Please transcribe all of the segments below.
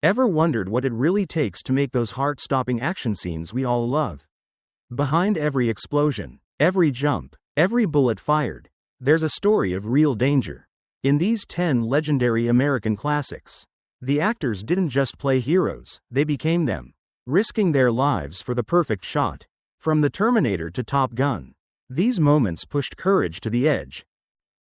Ever wondered what it really takes to make those heart-stopping action scenes we all love? Behind every explosion, every jump, every bullet fired, there's a story of real danger. In these 10 legendary American classics, the actors didn't just play heroes, they became them, risking their lives for the perfect shot. From the Terminator to Top Gun, these moments pushed courage to the edge.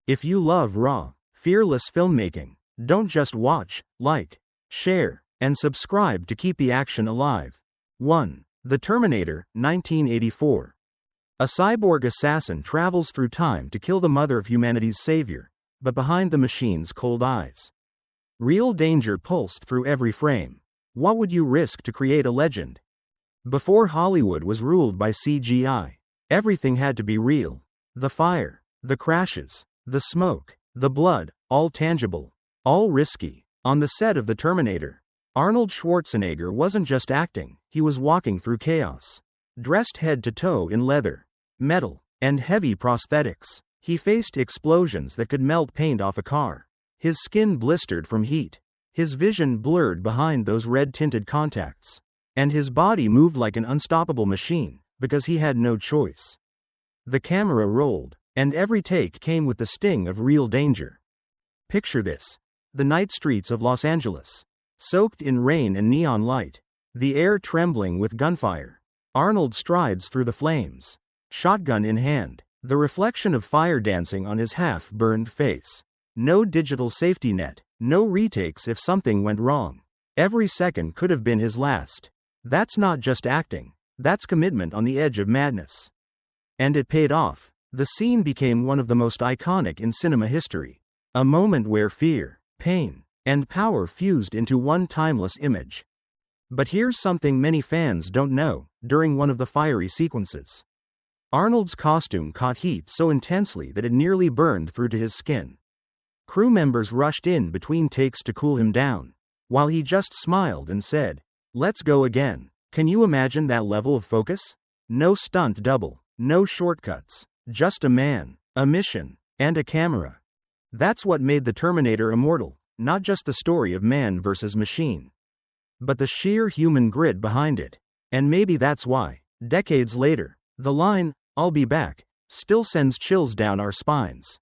If you love raw, fearless filmmaking, don't just watch, like, share, and subscribe to keep the action alive. 1. The Terminator, 1984. A cyborg assassin travels through time to kill the mother of humanity's savior, but behind the machine's cold eyes, real danger pulsed through every frame. What would you risk to create a legend? Before Hollywood was ruled by CGI, everything had to be real. The fire, the crashes, the smoke, the blood, all tangible, all risky. On the set of The Terminator, Arnold Schwarzenegger wasn't just acting, he was walking through chaos. Dressed head to toe in leather, metal, and heavy prosthetics, he faced explosions that could melt paint off a car. His skin blistered from heat, his vision blurred behind those red-tinted contacts, and his body moved like an unstoppable machine, because he had no choice. The camera rolled, and every take came with the sting of real danger. Picture this: the night streets of Los Angeles, soaked in rain and neon light, the air trembling with gunfire. Arnold strides through the flames, shotgun in hand, the reflection of fire dancing on his half-burned face. No digital safety net, no retakes if something went wrong. Every second could have been his last. That's not just acting, that's commitment on the edge of madness. And it paid off. The scene became one of the most iconic in cinema history. A moment where fear, pain, and power fused into one timeless image. But here's something many fans don't know. During one of the fiery sequences, Arnold's costume caught heat so intensely that it nearly burned through to his skin. Crew members rushed in between takes to cool him down, while he just smiled and said, "Let's go again." Can you imagine that level of focus? No stunt double, no shortcuts, just a man, a mission, and a camera. That's what made The Terminator immortal, not just the story of man versus machine, but the sheer human grit behind it. And maybe that's why, decades later, the line, "I'll be back," still sends chills down our spines.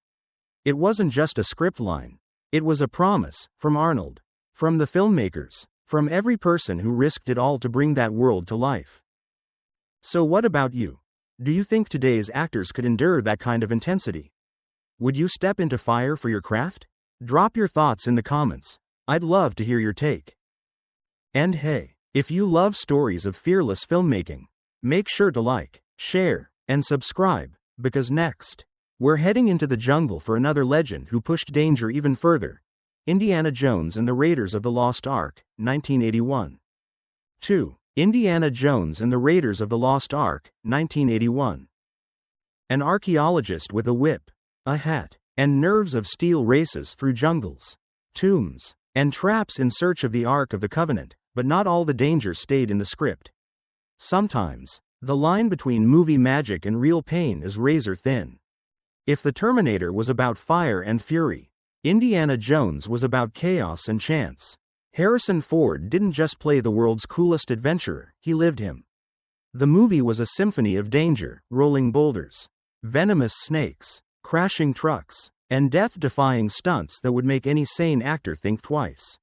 It wasn't just a script line. It was a promise, from Arnold, from the filmmakers, from every person who risked it all to bring that world to life. So what about you? Do you think today's actors could endure that kind of intensity? Would you step into fire for your craft? Drop your thoughts in the comments. I'd love to hear your take. And hey, if you love stories of fearless filmmaking, make sure to like, share, and subscribe, because next, we're heading into the jungle for another legend who pushed danger even further. Indiana Jones and the Raiders of the Lost Ark, 1981. 2. Indiana Jones and the Raiders of the Lost Ark, 1981. An archaeologist with a whip, a hat, and nerves of steel races through jungles, tombs, and traps in search of the Ark of the Covenant, but not all the danger stayed in the script. Sometimes, the line between movie magic and real pain is razor thin. If The Terminator was about fire and fury, Indiana Jones was about chaos and chance. Harrison Ford didn't just play the world's coolest adventurer, he lived him. The movie was a symphony of danger, rolling boulders, venomous snakes, crashing trucks, and death-defying stunts that would make any sane actor think twice.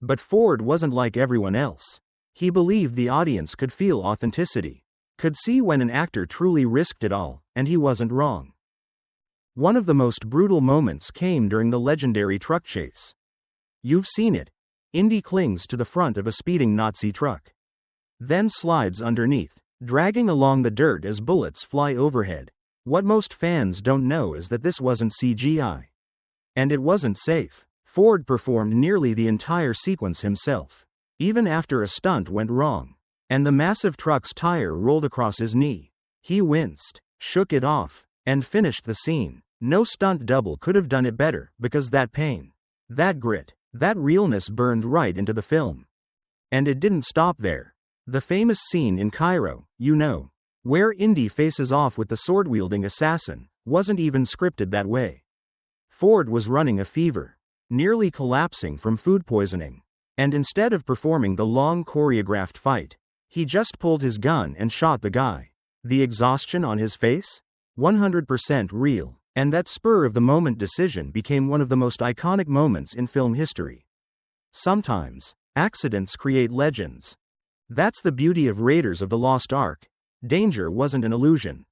But Ford wasn't like everyone else. He believed the audience could feel authenticity, could see when an actor truly risked it all, and he wasn't wrong. One of the most brutal moments came during the legendary truck chase. You've seen it. Indy clings to the front of a speeding Nazi truck, then slides underneath, dragging along the dirt as bullets fly overhead. What most fans don't know is that this wasn't CGI. And it wasn't safe. Ford performed nearly the entire sequence himself, even after a stunt went wrong, and the massive truck's tire rolled across his knee. He winced, shook it off, and finished the scene. No stunt double could have done it better, because that pain, that grit, that realness burned right into the film. And it didn't stop there. The famous scene in Cairo, where Indy faces off with the sword-wielding assassin, wasn't even scripted that way. Ford was running a fever, nearly collapsing from food poisoning. And instead of performing the long choreographed fight, he just pulled his gun and shot the guy. The exhaustion on his face? 100% real. And that spur-of-the-moment decision became one of the most iconic moments in film history. Sometimes, accidents create legends. That's the beauty of Raiders of the Lost Ark. Danger wasn't an illusion.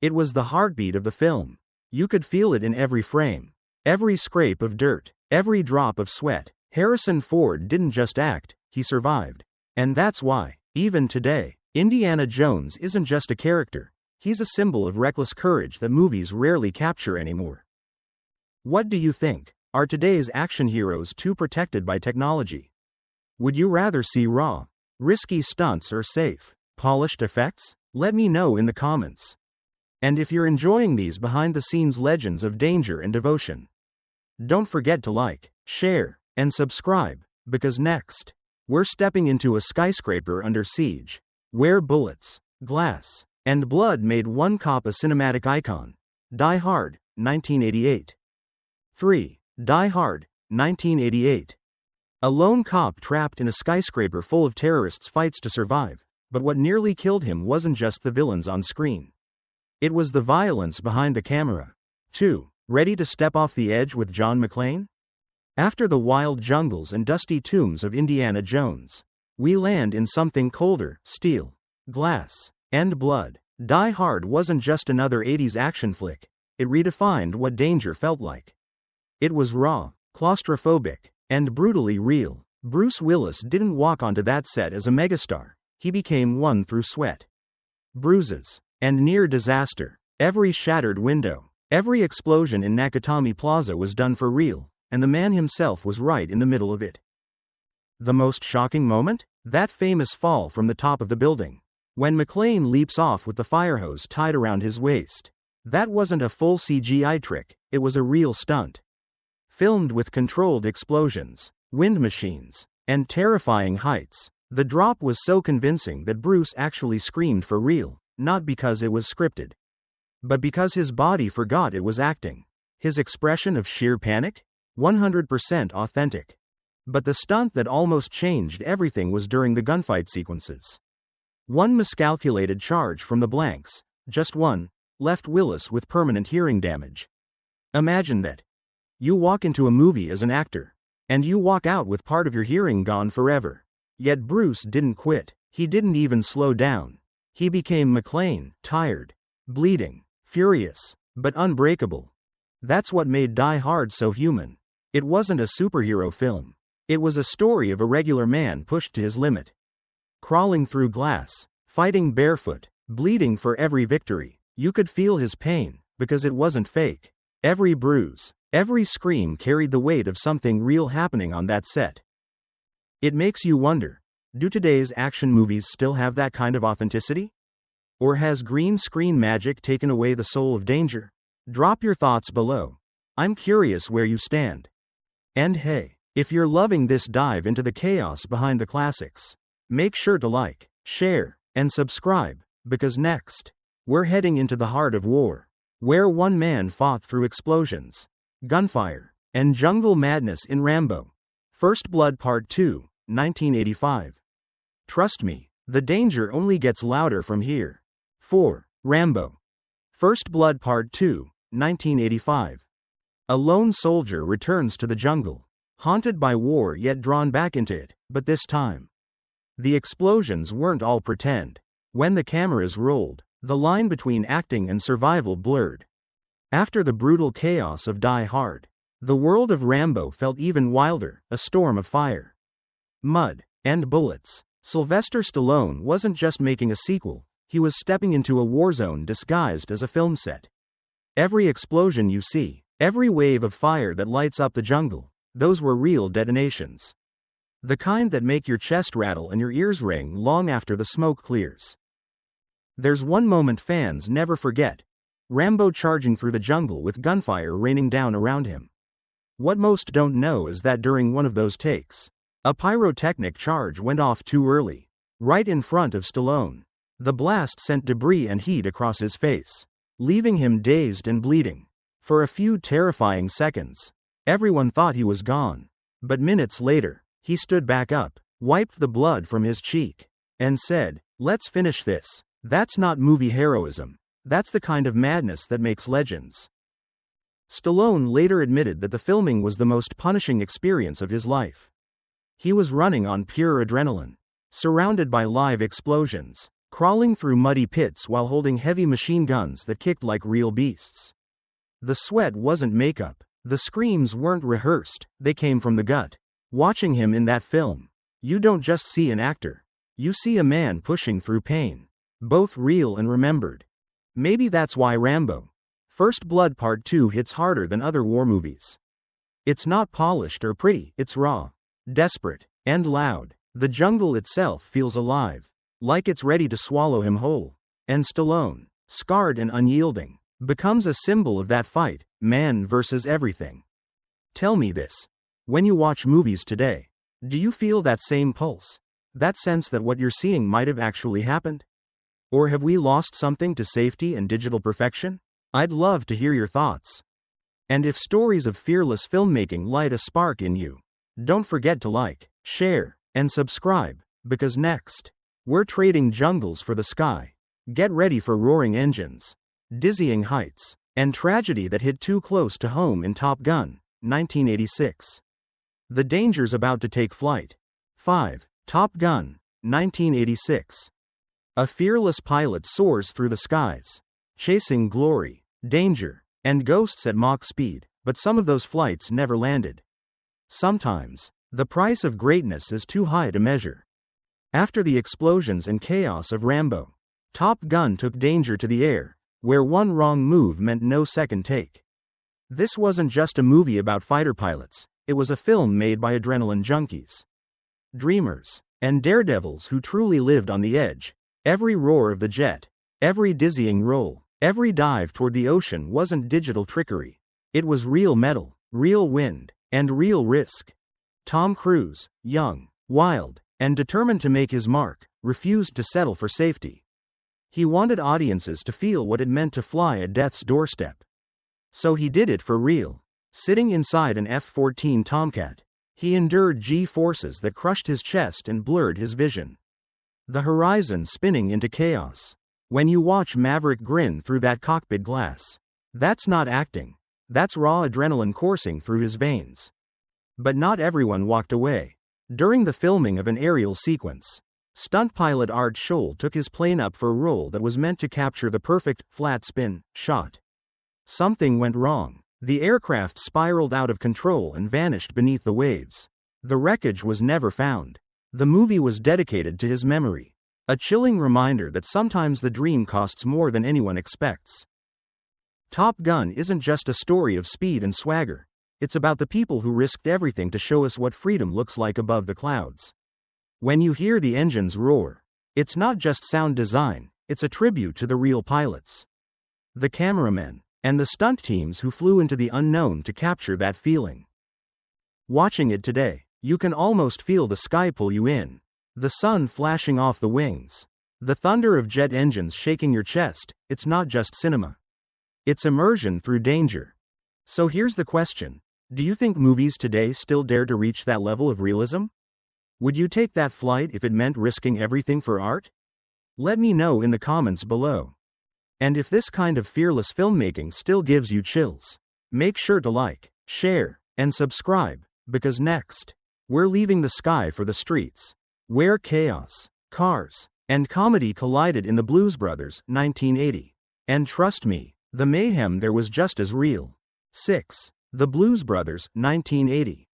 It was the heartbeat of the film. You could feel it in every frame. Every scrape of dirt, every drop of sweat. Harrison Ford didn't just act, he survived. And that's why, even today, Indiana Jones isn't just a character. He's a symbol of reckless courage that movies rarely capture anymore. What do you think? Are today's action heroes too protected by technology? Would you rather see raw, risky stunts or safe, polished effects? Let me know in the comments. And if you're enjoying these behind-the-scenes legends of danger and devotion, don't forget to like, share, and subscribe, because next, we're stepping into a skyscraper under siege, where bullets, glass, and blood made one cop a cinematic icon. Die Hard, 1988. 3. Die Hard, 1988. A lone cop trapped in a skyscraper full of terrorists fights to survive, but what nearly killed him wasn't just the villains on screen. It was the violence behind the camera. 2. Ready to step off the edge with John McClane? After the wild jungles and dusty tombs of Indiana Jones, we land in something colder: steel, glass, and blood. Die Hard wasn't just another 80s action flick, it redefined what danger felt like. It was raw, claustrophobic, and brutally real. Bruce Willis didn't walk onto that set as a megastar, he became one through sweat, bruises, and near disaster. Every shattered window, every explosion in Nakatomi Plaza was done for real, and the man himself was right in the middle of it. The most shocking moment? That famous fall from the top of the building. When McClane leaps off with the fire hose tied around his waist. That wasn't a full CGI trick, it was a real stunt. Filmed with controlled explosions, wind machines, and terrifying heights. The drop was so convincing that Bruce actually screamed for real, not because it was scripted, but because his body forgot it was acting. His expression of sheer panic? 100% authentic. But the stunt that almost changed everything was during the gunfight sequences. One miscalculated charge from the blanks, just one, left Willis with permanent hearing damage. Imagine that. You walk into a movie as an actor, and you walk out with part of your hearing gone forever. Yet Bruce didn't quit. He didn't even slow down. He became McClane, tired, bleeding, furious, but unbreakable. That's what made Die Hard so human. It wasn't a superhero film. It was a story of a regular man pushed to his limit. Crawling through glass, fighting barefoot, bleeding for every victory. You could feel his pain, because it wasn't fake. Every bruise, every scream carried the weight of something real happening on that set. It makes you wonder, do today's action movies still have that kind of authenticity? Or has green screen magic taken away the soul of danger? Drop your thoughts below. I'm curious where you stand. And hey, if you're loving this dive into the chaos behind the classics, make sure to like, share, and subscribe, because next, we're heading into the heart of war, where one man fought through explosions, gunfire, and jungle madness in Rambo. First Blood Part 2, 1985. Trust me, the danger only gets louder from here. 4. Rambo. First Blood Part 2, 1985. A lone soldier returns to the jungle, haunted by war yet drawn back into it, but this time, the explosions weren't all pretend. When the cameras rolled, the line between acting and survival blurred. After the brutal chaos of Die Hard, the world of Rambo felt even wilder, a storm of fire, mud, and bullets. Sylvester Stallone wasn't just making a sequel, he was stepping into a war zone disguised as a film set. Every explosion you see, every wave of fire that lights up the jungle, those were real detonations. The kind that make your chest rattle and your ears ring long after the smoke clears. There's one moment fans never forget. Rambo charging through the jungle with gunfire raining down around him. What most don't know is that during one of those takes, a pyrotechnic charge went off too early, right in front of Stallone. The blast sent debris and heat across his face, leaving him dazed and bleeding. For a few terrifying seconds, everyone thought he was gone. But minutes later, He stood back up, wiped the blood from his cheek, and said, "Let's finish this." That's not movie heroism. That's the kind of madness that makes legends. Stallone later admitted that the filming was the most punishing experience of his life. He was running on pure adrenaline, surrounded by live explosions, crawling through muddy pits while holding heavy machine guns that kicked like real beasts. The sweat wasn't makeup. The screams weren't rehearsed, they came from the gut. Watching him in that film, you don't just see an actor. You see a man pushing through pain. Both real and remembered. Maybe that's why Rambo: First Blood Part 2 hits harder than other war movies. It's not polished or pretty, it's raw, desperate, and loud. The jungle itself feels alive, like it's ready to swallow him whole. And Stallone, scarred and unyielding, becomes a symbol of that fight, man versus everything. Tell me this. When you watch movies today, do you feel that same pulse? That sense that what you're seeing might have actually happened? Or have we lost something to safety and digital perfection? I'd love to hear your thoughts. And if stories of fearless filmmaking light a spark in you, don't forget to like, share, and subscribe, because next, we're trading jungles for the sky. Get ready for roaring engines, dizzying heights, and tragedy that hit too close to home in Top Gun, 1986. The danger's about to take flight. 5. Top Gun, 1986. A fearless pilot soars through the skies, chasing glory, danger, and ghosts at Mach speed, but some of those flights never landed. Sometimes, the price of greatness is too high to measure. After the explosions and chaos of Rambo, Top Gun took danger to the air, where one wrong move meant no second take. This wasn't just a movie about fighter pilots, it was a film made by adrenaline junkies, dreamers, and daredevils who truly lived on the edge. Every roar of the jet, every dizzying roll, every dive toward the ocean wasn't digital trickery. It was real metal, real wind, and real risk. Tom Cruise, young, wild, and determined to make his mark, refused to settle for safety. He wanted audiences to feel what it meant to fly at death's doorstep. So he did it for real. Sitting inside an F-14 Tomcat, he endured G-forces that crushed his chest and blurred his vision. The horizon spinning into chaos. When you watch Maverick grin through that cockpit glass, that's not acting. That's raw adrenaline coursing through his veins. But not everyone walked away. During the filming of an aerial sequence, stunt pilot Art Scholl took his plane up for a roll that was meant to capture the perfect, flat spin shot. Something went wrong. The aircraft spiraled out of control and vanished beneath the waves. The wreckage was never found. The movie was dedicated to his memory. A chilling reminder that sometimes the dream costs more than anyone expects. Top Gun isn't just a story of speed and swagger. It's about the people who risked everything to show us what freedom looks like above the clouds. When you hear the engines roar, it's not just sound design, it's a tribute to the real pilots, the cameramen, and the stunt teams who flew into the unknown to capture that feeling. Watching it today, you can almost feel the sky pull you in. The sun flashing off the wings. The thunder of jet engines shaking your chest. It's not just cinema. It's immersion through danger. So here's the question. Do you think movies today still dare to reach that level of realism? Would you take that flight if it meant risking everything for art? Let me know in the comments below. And if this kind of fearless filmmaking still gives you chills, make sure to like, share, and subscribe, because next, we're leaving the sky for the streets, where chaos, cars, and comedy collided in The Blues Brothers, 1980. And trust me, the mayhem there was just as real. 6. The Blues Brothers, 1980.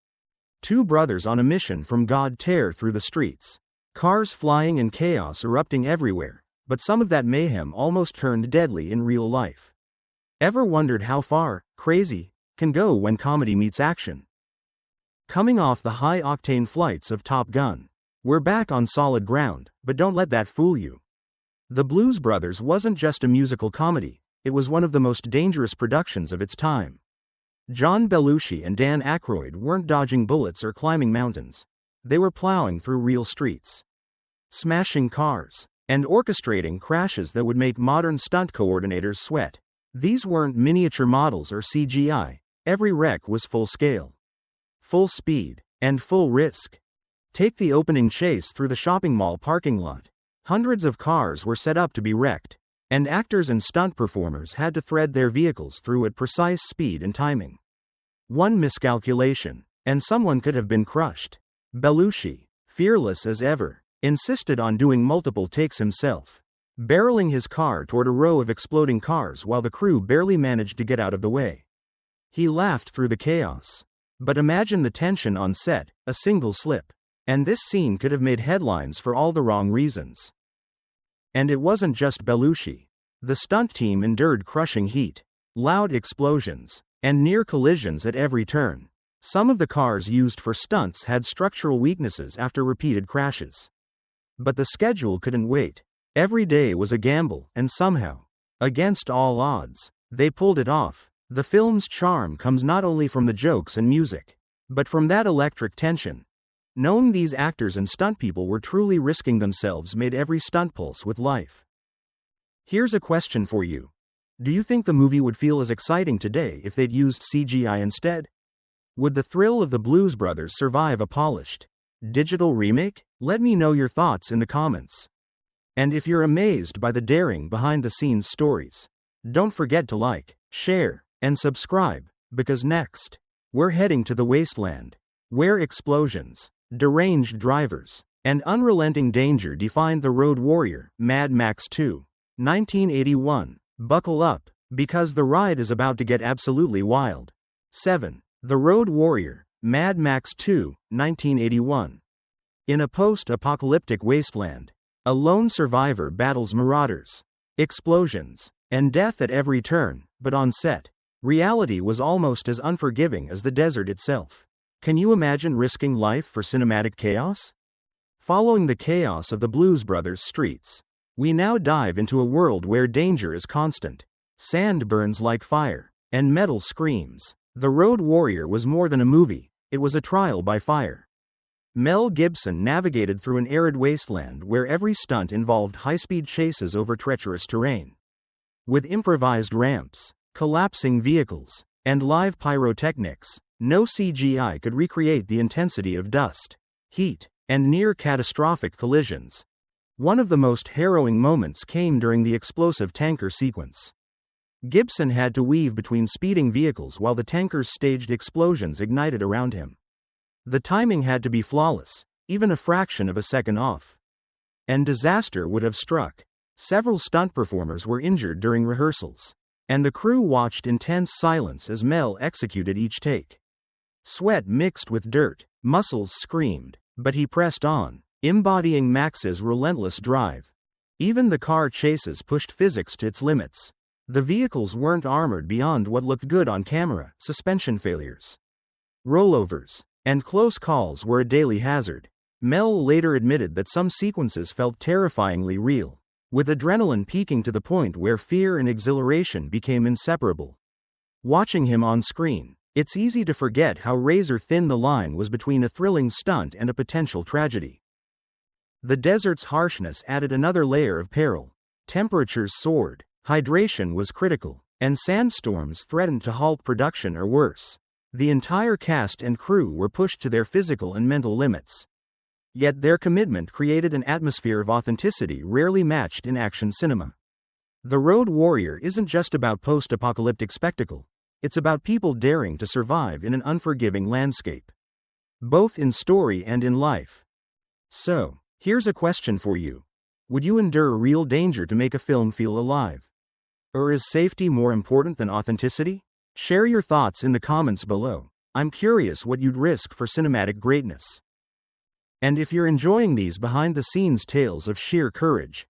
Two brothers on a mission from God tear through the streets. Cars flying and chaos erupting everywhere, but some of that mayhem almost turned deadly in real life. Ever wondered how far crazy can go when comedy meets action? Coming off the high-octane flights of Top Gun, we're back on solid ground, but don't let that fool you. The Blues Brothers wasn't just a musical comedy, it was one of the most dangerous productions of its time. John Belushi and Dan Aykroyd weren't dodging bullets or climbing mountains. They were plowing through real streets, smashing cars, and orchestrating crashes that would make modern stunt coordinators sweat. These weren't miniature models or CGI. Every wreck was full scale, full speed, and full risk. Take the opening chase through the shopping mall parking lot. Hundreds of cars were set up to be wrecked, and actors and stunt performers had to thread their vehicles through at precise speed and timing. One miscalculation, and someone could have been crushed. Belushi, fearless as ever, insisted on doing multiple takes himself, barreling his car toward a row of exploding cars while the crew barely managed to get out of the way. He laughed through the chaos. But imagine the tension on set, a single slip, and this scene could have made headlines for all the wrong reasons. And it wasn't just Belushi. The stunt team endured crushing heat, loud explosions, and near collisions at every turn. Some of the cars used for stunts had structural weaknesses after repeated crashes. But the schedule couldn't wait. Every day was a gamble, and somehow, against all odds, they pulled it off. The film's charm comes not only from the jokes and music, but from that electric tension. Knowing these actors and stunt people were truly risking themselves made every stunt pulse with life. Here's a question for you. Do you think the movie would feel as exciting today if they'd used CGI instead? Would the thrill of the Blues Brothers survive a polished, digital remake? Let me know your thoughts in the comments. And if you're amazed by the daring behind-the-scenes stories, don't forget to like, share, and subscribe, because next, we're heading to the wasteland, where explosions, deranged drivers, and unrelenting danger defined the road warrior, Mad Max 2, 1981. Buckle up, because the ride is about to get absolutely wild. 7. The Road Warrior, Mad Max 2, 1981. In a post-apocalyptic wasteland, a lone survivor battles marauders, explosions, and death at every turn, but on set, reality was almost as unforgiving as the desert itself. Can you imagine risking life for cinematic chaos? Following the chaos of the Blues Brothers streets, we now dive into a world where danger is constant, sand burns like fire, and metal screams. The Road Warrior was more than a movie, it was a trial by fire. Mel Gibson navigated through an arid wasteland where every stunt involved high-speed chases over treacherous terrain. With improvised ramps, collapsing vehicles, and live pyrotechnics, no CGI could recreate the intensity of dust, heat, and near-catastrophic collisions. One of the most harrowing moments came during the explosive tanker sequence. Gibson had to weave between speeding vehicles while the tankers staged explosions ignited around him. The timing had to be flawless, even a fraction of a second off. And disaster would have struck. Several stunt performers were injured during rehearsals, and the crew watched in tense silence as Mel executed each take. Sweat mixed with dirt, muscles screamed, but he pressed on, embodying Max's relentless drive. Even the car chases pushed physics to its limits. The vehicles weren't armored beyond what looked good on camera. Suspension failures, rollovers, and close calls were a daily hazard. Mel later admitted that some sequences felt terrifyingly real, with adrenaline peaking to the point where fear and exhilaration became inseparable. Watching him on screen, it's easy to forget how razor-thin the line was between a thrilling stunt and a potential tragedy. The desert's harshness added another layer of peril. Temperatures soared, hydration was critical, and sandstorms threatened to halt production or worse. The entire cast and crew were pushed to their physical and mental limits. Yet their commitment created an atmosphere of authenticity rarely matched in action cinema. The Road Warrior isn't just about post-apocalyptic spectacle, it's about people daring to survive in an unforgiving landscape, both in story and in life. So, here's a question for you. Would you endure real danger to make a film feel alive? Or is safety more important than authenticity? Share your thoughts in the comments below. I'm curious what you'd risk for cinematic greatness. And if you're enjoying these behind-the-scenes tales of sheer courage,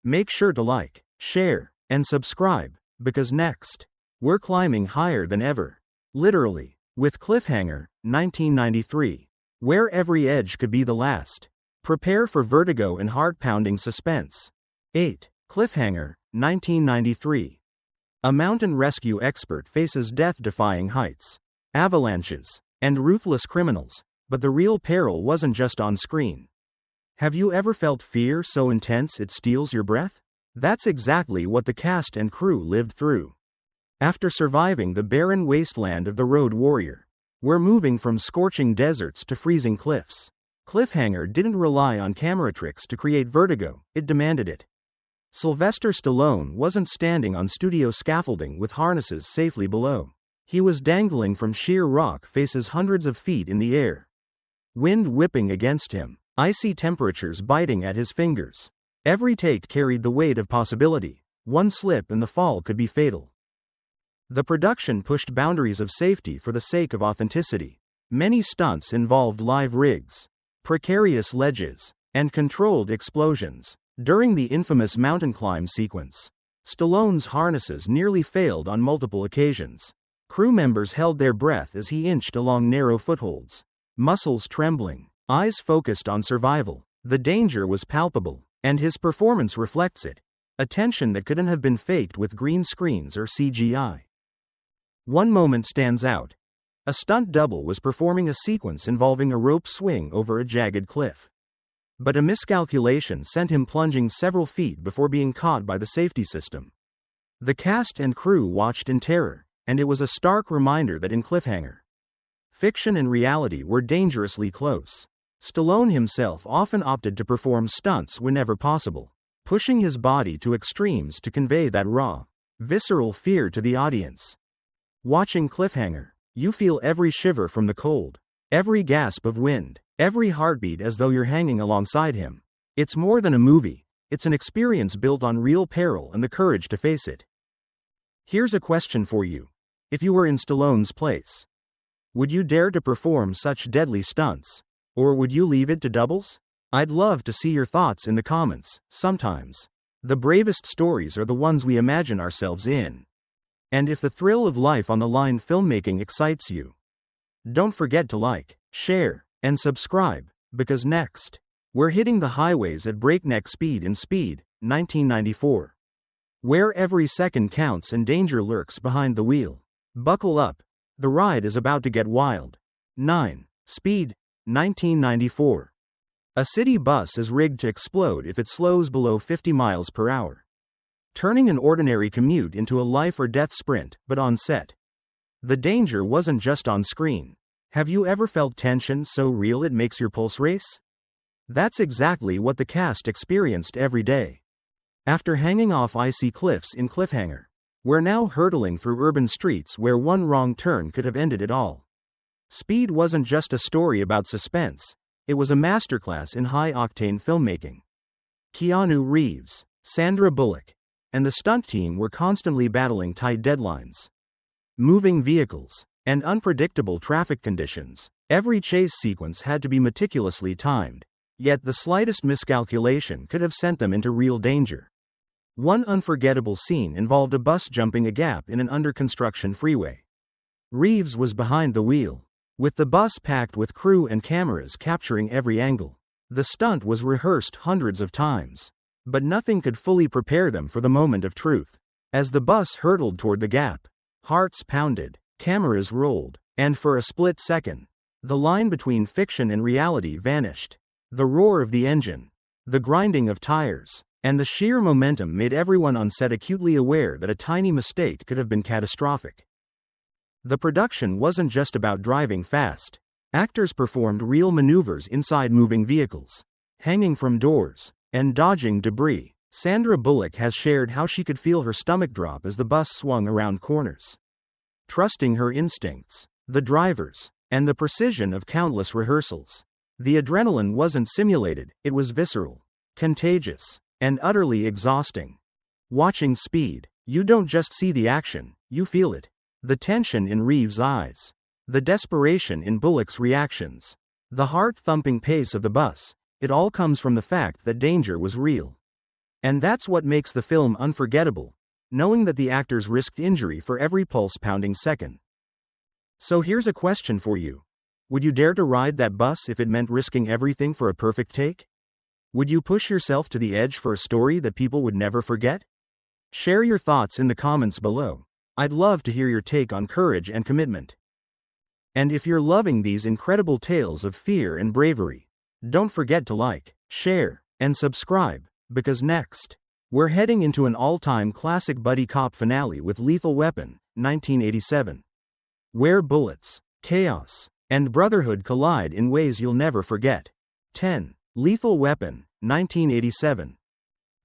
make sure to like, share, and subscribe, because next, we're climbing higher than ever. Literally, with Cliffhanger, 1993, where every edge could be the last. Prepare for vertigo and heart-pounding suspense. 8. Cliffhanger, 1993. A mountain rescue expert faces death-defying heights, avalanches, and ruthless criminals, but the real peril wasn't just on screen. Have you ever felt fear so intense it steals your breath? That's exactly what the cast and crew lived through. After surviving the barren wasteland of the Road Warrior, we're moving from scorching deserts to freezing cliffs. Cliffhanger didn't rely on camera tricks to create vertigo, it demanded it. Sylvester Stallone wasn't standing on studio scaffolding with harnesses safely below. He was dangling from sheer rock faces hundreds of feet in the air. Wind whipping against him, icy temperatures biting at his fingers. Every take carried the weight of possibility. One slip and the fall could be fatal. The production pushed boundaries of safety for the sake of authenticity. Many stunts involved live rigs, precarious ledges, and controlled explosions. During the infamous mountain climb sequence, Stallone's harnesses nearly failed on multiple occasions. Crew members held their breath as he inched along narrow footholds, muscles trembling, eyes focused on survival. The danger was palpable, and his performance reflects it. A tension that couldn't have been faked with green screens or CGI. One moment stands out. A stunt double was performing a sequence involving a rope swing over a jagged cliff. But a miscalculation sent him plunging several feet before being caught by the safety system. The cast and crew watched in terror, and it was a stark reminder that in Cliffhanger, fiction and reality were dangerously close. Stallone himself often opted to perform stunts whenever possible, pushing his body to extremes to convey that raw, visceral fear to the audience. Watching Cliffhanger, you feel every shiver from the cold, every gasp of wind, every heartbeat as though you're hanging alongside him. It's more than a movie, it's an experience built on real peril and the courage to face it. Here's a question for you. If you were in Stallone's place, would you dare to perform such deadly stunts? Or would you leave it to doubles? I'd love to see your thoughts in the comments. Sometimes, the bravest stories are the ones we imagine ourselves in. And if the thrill of life on the line filmmaking excites you, don't forget to like, share, and subscribe, because next, we're hitting the highways at breakneck speed in Speed, 1994. Where every second counts and danger lurks behind the wheel. Buckle up, the ride is about to get wild. 9. Speed, 1994. A city bus is rigged to explode if it slows below 50 miles per hour. Turning an ordinary commute into a life-or-death sprint, but on set. The danger wasn't just on screen. Have you ever felt tension so real it makes your pulse race? That's exactly what the cast experienced every day. After hanging off icy cliffs in Cliffhanger, we're now hurtling through urban streets where one wrong turn could have ended it all. Speed wasn't just a story about suspense, it was a masterclass in high-octane filmmaking. Keanu Reeves, Sandra Bullock, and the stunt team were constantly battling tight deadlines, moving vehicles, and unpredictable traffic conditions. Every chase sequence had to be meticulously timed, yet the slightest miscalculation could have sent them into real danger. One unforgettable scene involved a bus jumping a gap in an under-construction freeway. Reeves was behind the wheel, with the bus packed with crew and cameras capturing every angle. The stunt was rehearsed hundreds of times, but nothing could fully prepare them for the moment of truth. As the bus hurtled toward the gap, hearts pounded, cameras rolled, and for a split second, the line between fiction and reality vanished. The roar of the engine, the grinding of tires, and the sheer momentum made everyone on set acutely aware that a tiny mistake could have been catastrophic. The production wasn't just about driving fast. Actors performed real maneuvers inside moving vehicles, hanging from doors, and dodging debris. Sandra Bullock has shared how she could feel her stomach drop as the bus swung around corners. Trusting her instincts, the drivers, and the precision of countless rehearsals. The adrenaline wasn't simulated, it was visceral, contagious, and utterly exhausting. Watching Speed, you don't just see the action, you feel it. The tension in Reeves' eyes, the desperation in Bullock's reactions, the heart-thumping pace of the bus, it all comes from the fact that danger was real. And that's what makes the film unforgettable, knowing that the actors risked injury for every pulse-pounding second. So here's a question for you. Would you dare to ride that bus if it meant risking everything for a perfect take? Would you push yourself to the edge for a story that people would never forget? Share your thoughts in the comments below. I'd love to hear your take on courage and commitment. And if you're loving these incredible tales of fear and bravery, don't forget to like, share, and subscribe, because next, we're heading into an all-time classic buddy cop finale with Lethal Weapon, 1987. Where bullets, chaos, and brotherhood collide in ways you'll never forget. 10. Lethal Weapon, 1987.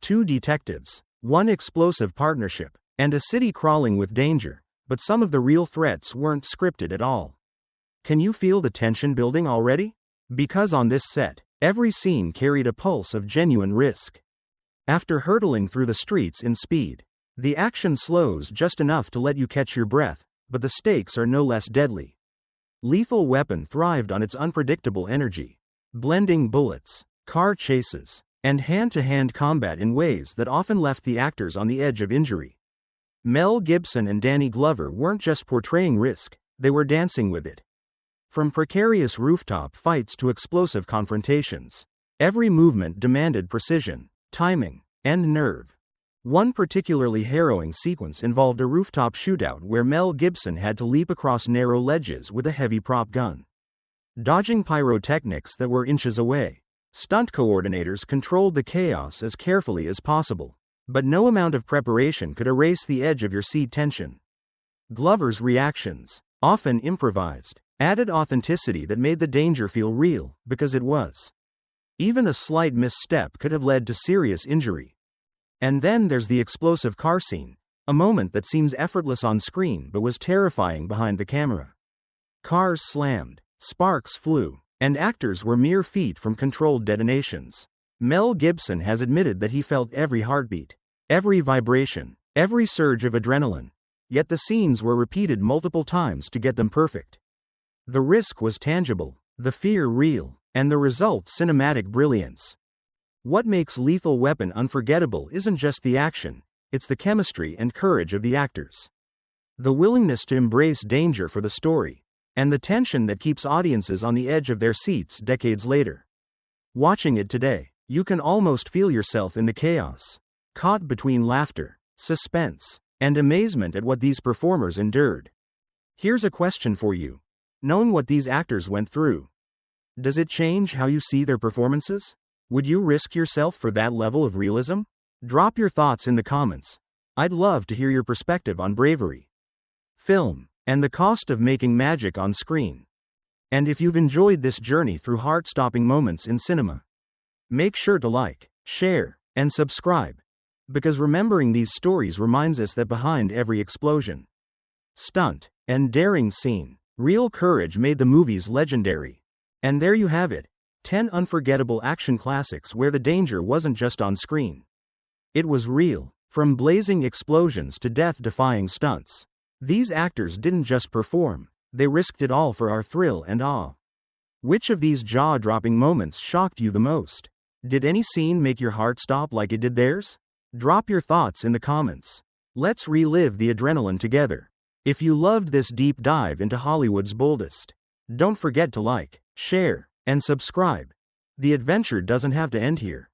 Two detectives, one explosive partnership, and a city crawling with danger, but some of the real threats weren't scripted at all. Can you feel the tension building already? Because on this set, every scene carried a pulse of genuine risk. After hurtling through the streets in speed, the action slows just enough to let you catch your breath, but the stakes are no less deadly. Lethal Weapon thrived on its unpredictable energy, blending bullets, car chases, and hand-to-hand combat in ways that often left the actors on the edge of injury. Mel Gibson and Danny Glover weren't just portraying risk, they were dancing with it. From precarious rooftop fights to explosive confrontations, every movement demanded precision, timing, and nerve. One particularly harrowing sequence involved a rooftop shootout where Mel Gibson had to leap across narrow ledges with a heavy prop gun. Dodging pyrotechnics that were inches away, stunt coordinators controlled the chaos as carefully as possible, but no amount of preparation could erase the edge of your seat tension. Glover's reactions, often improvised, added authenticity that made the danger feel real, because it was. Even a slight misstep could have led to serious injury. And then there's the explosive car scene, a moment that seems effortless on screen but was terrifying behind the camera. Cars slammed, sparks flew, and actors were mere feet from controlled detonations. Mel Gibson has admitted that he felt every heartbeat, every vibration, every surge of adrenaline, yet the scenes were repeated multiple times to get them perfect. The risk was tangible, the fear real, and the result cinematic brilliance. What makes Lethal Weapon unforgettable isn't just the action, it's the chemistry and courage of the actors. The willingness to embrace danger for the story, and the tension that keeps audiences on the edge of their seats decades later. Watching it today, you can almost feel yourself in the chaos, caught between laughter, suspense, and amazement at what these performers endured. Here's a question for you. Knowing what these actors went through, does it change how you see their performances? Would you risk yourself for that level of realism? Drop your thoughts in the comments. I'd love to hear your perspective on bravery, film, and the cost of making magic on screen. And if you've enjoyed this journey through heart-stopping moments in cinema, make sure to like, share, and subscribe, because remembering these stories reminds us that behind every explosion, stunt, and daring scene, real courage made the movies legendary. And there you have it, 10 unforgettable action classics where the danger wasn't just on screen. It was real, from blazing explosions to death-defying stunts. These actors didn't just perform, they risked it all for our thrill and awe. Which of these jaw-dropping moments shocked you the most? Did any scene make your heart stop like it did theirs? Drop your thoughts in the comments. Let's relive the adrenaline together. If you loved this deep dive into Hollywood's boldest, don't forget to like, share, and subscribe. The adventure doesn't have to end here.